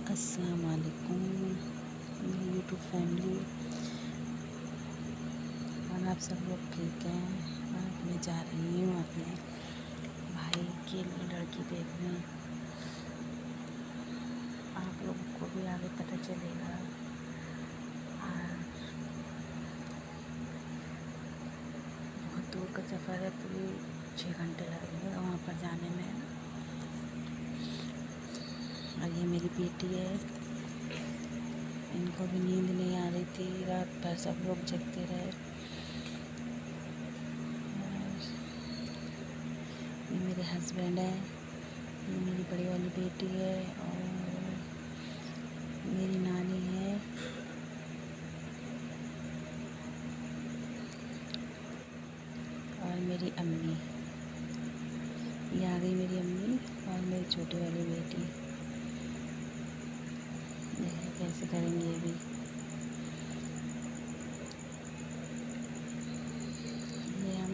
अस्सलाम वालेकुम मेरी यूट्यूब फैमिली। और आप सब लोग ठीक हैं। आज मैं जा रही हूँ अपने भाई के लिए लड़की देखने। आप लोगों को भी आगे पता चलेगा। और बहुत दूर का सफ़र है, पूरे 6 घंटे लगेंगे वहाँ पर जाने में। और ये मेरी बेटी है, इनको भी नींद नहीं आ रही थी, रात भर सब लोग जगते रहे। ये मेरे हस्बैंड है, ये मेरी बड़ी वाली बेटी है, और मेरी नानी है, और मेरी अम्मी। ये आ गई मेरी अम्मी और मेरी छोटी वाली बेटी। देखिए कैसे करेंगे ये भी। ये हम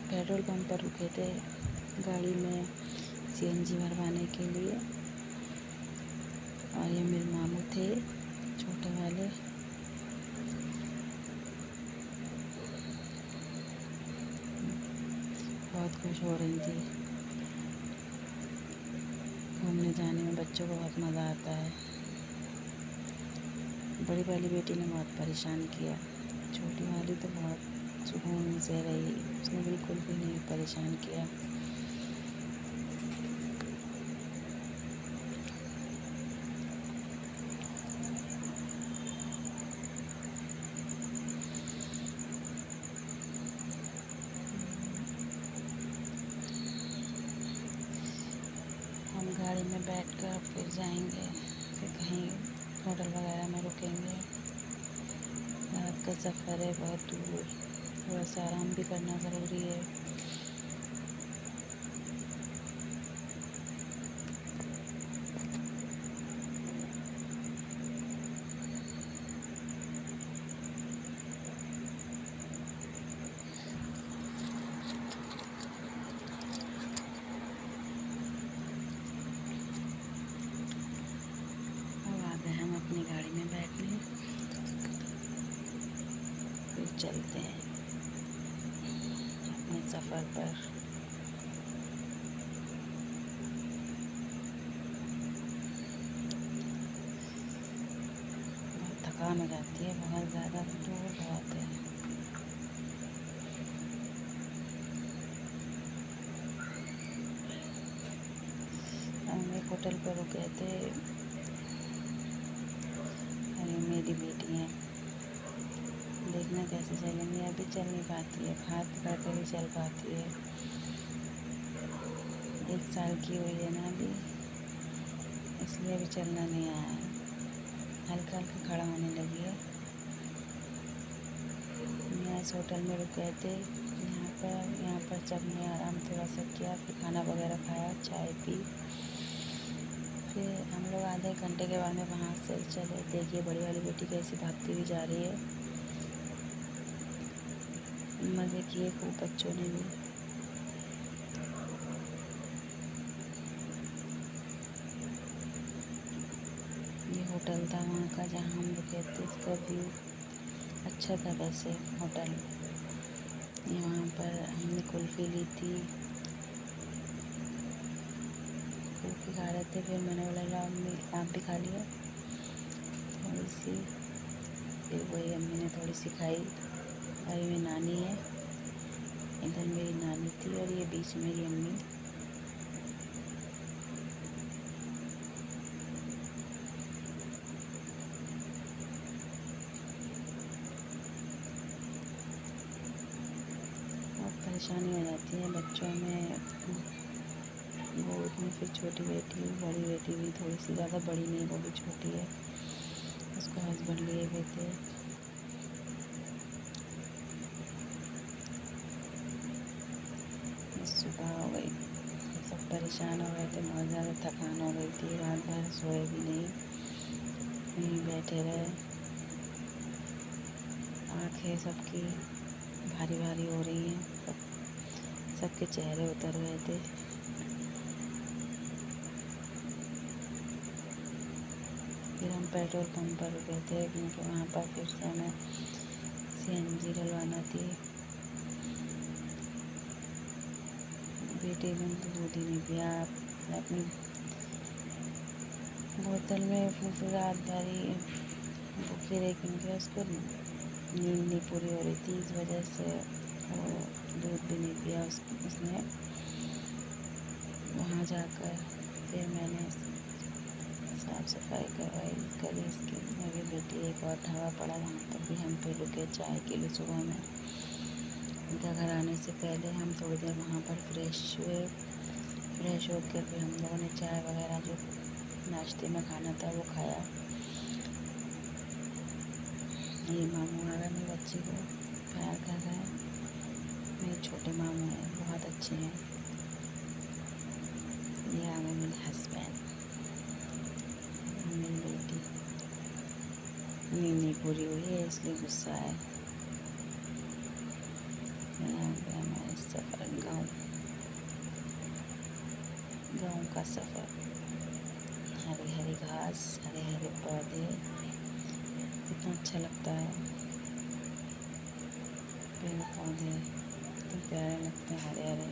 पेट्रोल पंप पर रुके थे गाड़ी में सीएनजी भरवाने के लिए। और ये मेरे मामू थे छोटे वाले। बहुत खुश हो रही थी। घूमने जाने में बच्चों को बहुत मज़ा आता है। बड़ी वाली बेटी ने बहुत परेशान किया, छोटी वाली तो बहुत सुकून से रही, उसने बिल्कुल भी नहीं परेशान किया। हम गाड़ी में बैठकर फिर जाएंगे, फिर कहीं होटल वगैरह में रुकेंगे। रात का सफ़र है बहुत दूर, थोड़ा सा आराम भी करना ज़रूरी है। अब आ गए हम अपनी गाड़ी में बैठने, फिर चलते हैं अपने सफ़र पर। बहुत थकान हो जाती है, बहुत ज़्यादा दूर बहुत है। हम एक होटल पर रुके थे, और ये मेरी बेटी है। देखना कैसे चलेंगे, अभी चल नहीं पाती है, हाथ पकड़ कर ही चल पाती है। 1 साल की हुई है ना अभी, इसलिए अभी चलना नहीं आया है, हल्का हल्का खड़ा होने लगी है। मैं इस होटल में रुक गए थे, यहाँ पर सबने आराम थोड़ा सा किया, फिर खाना वगैरह खाया, चाय पी। फिर हम लोग आधे घंटे के बाद में वहाँ से चले। देखिए बड़ी वाली बेटी कैसी भागती हुई जा रही है। मज़े किए खूब बच्चों ने भी। ये होटल था वहाँ का जहाँ हम रुके थे, इसका व्यू अच्छा था वैसे होटल। ये वहाँ पर हमने कुल्फ़ी ली थी, कुल्फ़ी खा रहे थे। फिर मैंने बोला ला अम्मी आप भी खा लिया थोड़ी सी। फिर वही अम्मी ने थोड़ी सी खाई। और ये मेरी नानी है, इधर मेरी नानी थी, और ये बीच मेरी अम्मी। बहुत परेशानी हो जाती है बच्चों में, गोद में। फिर छोटी बेटी, बड़ी बेटी भी थोड़ी सी, ज़्यादा बड़ी नहीं, वो भी छोटी है, उसको हस्बैंड लिए हुए थे। सुबह हो गई, सब परेशान हो गए थे, बहुत ज़्यादा थकान हो गई थी, रात भर सोए भी नहीं, यहीं बैठे रहे। आँखें सबकी भारी भारी हो रही हैं, सबके चेहरे उतर गए थे। फिर हम पेट्रोल पंप पर रुके थे क्योंकि वहाँ पर फिर से हमें CNG डलवाना थी। बेटे ने तो दूध ही नहीं पिया, अपनी बोतल में फूफी रात भरी भूखी रही क्योंकि उसको नींद नहीं पूरी हो रही थी, इस वजह से वो दूध भी नहीं पिया उसने। वहाँ जाकर फिर मैंने साफ़ सफाई करी इसकी। अभी बेटी एक और ढाबा पड़ा, वहाँ पर भी हम फिर रुके चाय के लिए सुबह में। उनका घर आने से पहले हम थोड़ी देर वहाँ पर फ्रेश हुए। फ्रेश होकर फिर हम लोगों ने चाय वगैरह जो नाश्ते में खाना था वो खाया। ये मामू आ गए मेरी बच्ची को प्यार कर रहे हैं। मेरे छोटे मामू हैं, बहुत अच्छे हैं। ये आ गए मेरे हस्बैंड। मेरी बेटी नींद नहीं पूरी हुई है इसलिए गुस्सा है। ये आ गया हमारा सफ़र, गाँव का सफ़र। हरी हरी घास, हरे हरे पौधे, कितना अच्छा लगता है। पेड़ पौधे कितने प्यारे लगते हैं, हरे हरे।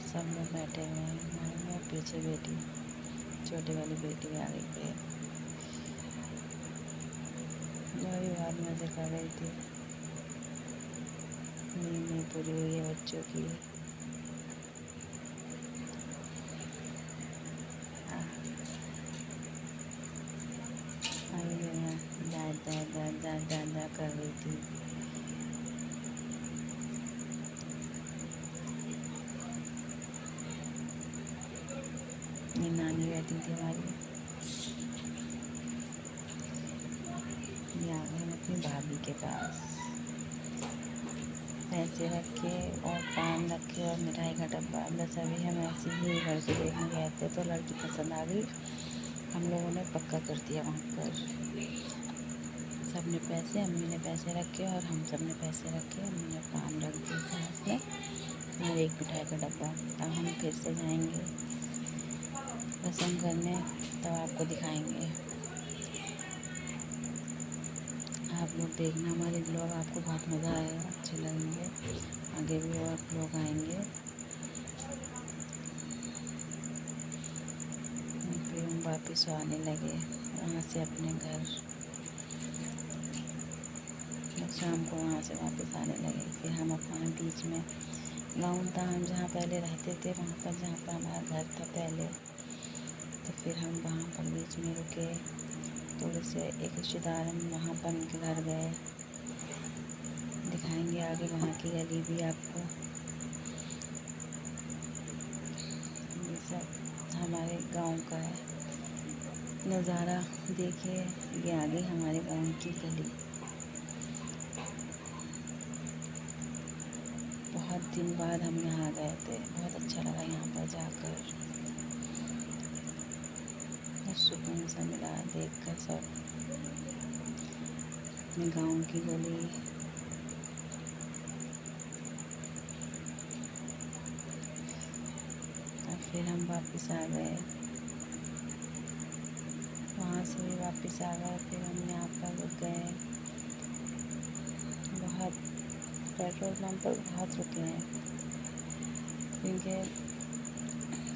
सब लोग बैठे हुए हैं, मामू और पीछे बेटी, छोटी वाली बेटी भी आ गई पे। वो भी बहुत मज़े कर रही थी। नींद नहीं पूरी हुई है बच्चों की। अभी दादा कर रही थी। ये नानी बैठी थी हमारी। ये आ गए हम अपनी भाभी के पास। पैसे रखे और पान रखे और मिठाई का डब्बा। बस अभी हम ऐसे ही लड़की देखने गए थे तो लड़की पसंद आ गई। हम लोगों ने पक्का कर दिया वहाँ पर। सब ने पैसे, अम्मी ने पैसे रखे और हम सब ने पैसे रखे। अम्मी ने पान रख दिया पास में और एक मिठाई का डब्बा। अब हम फिर से जाएंगे पसंद करने, तब आपको दिखाएंगे। आप लोग देखना हमारे ब्लॉग, आपको बहुत मज़ा आएगा, अच्छे लगेंगे। आगे भी और लोग आएंगे। फिर हम वापस आने लगे वहाँ से अपने घर। शाम को वहाँ से वापस आने लगे। फिर हम अपना बीच में गाँव था, हम जहाँ पहले रहते थे वहाँ पर, जहाँ पर हमारा घर था पहले, तो फिर हम वहाँ पर बीच में रुके थोड़े से। एक रिश्तेदार हम वहाँ पर उनके घर गए। दिखाएंगे आगे वहाँ की गली भी आपको। ये सब हमारे गांव का है नज़ारा। देखिए ये आगे हमारे गांव की गली। बहुत दिन बाद हम यहाँ गए थे, बहुत अच्छा लगा यहाँ पर जाकर। बहुत सुकून सा मिला देखकर सब अपने गांव की गली। और फिर हम वापस आ गए, वहाँ से भी वापस आ गए। फिर हम यहाँ पर रुक गए। बहुत पेट्रोल पंप पर बहुत रुके हैं क्योंकि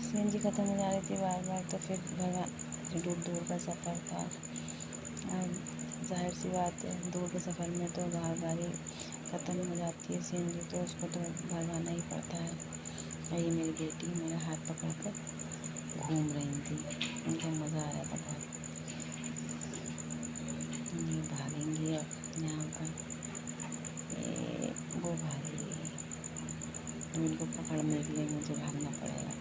CNG ख़त्म हो जा रही थी बार बार। तो फिर दूर दूर का सफ़र था। जाहिर सी बात है, दूर के सफ़र में तो बार बार ही ख़त्म हो जाती है CNG, तो उसको तो भरवाना ही पड़ता है। और ये मेरी बेटी मेरा हाथ पकड़ कर घूम रही थी, उनको मज़ा आ रहा था बहुत। ये भागेंगी अब यहाँ पर, ये वो भागी, तो इनको पकड़ने के लिए मुझे भागना पड़ेगा।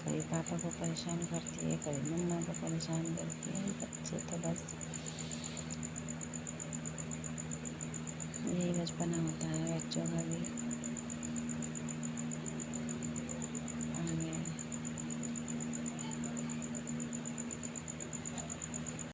कभी पापा को परेशान करती है, कभी मम्मा को परेशान करती है। बच्चे तो बस यही बचपना होता है बच्चों का भी।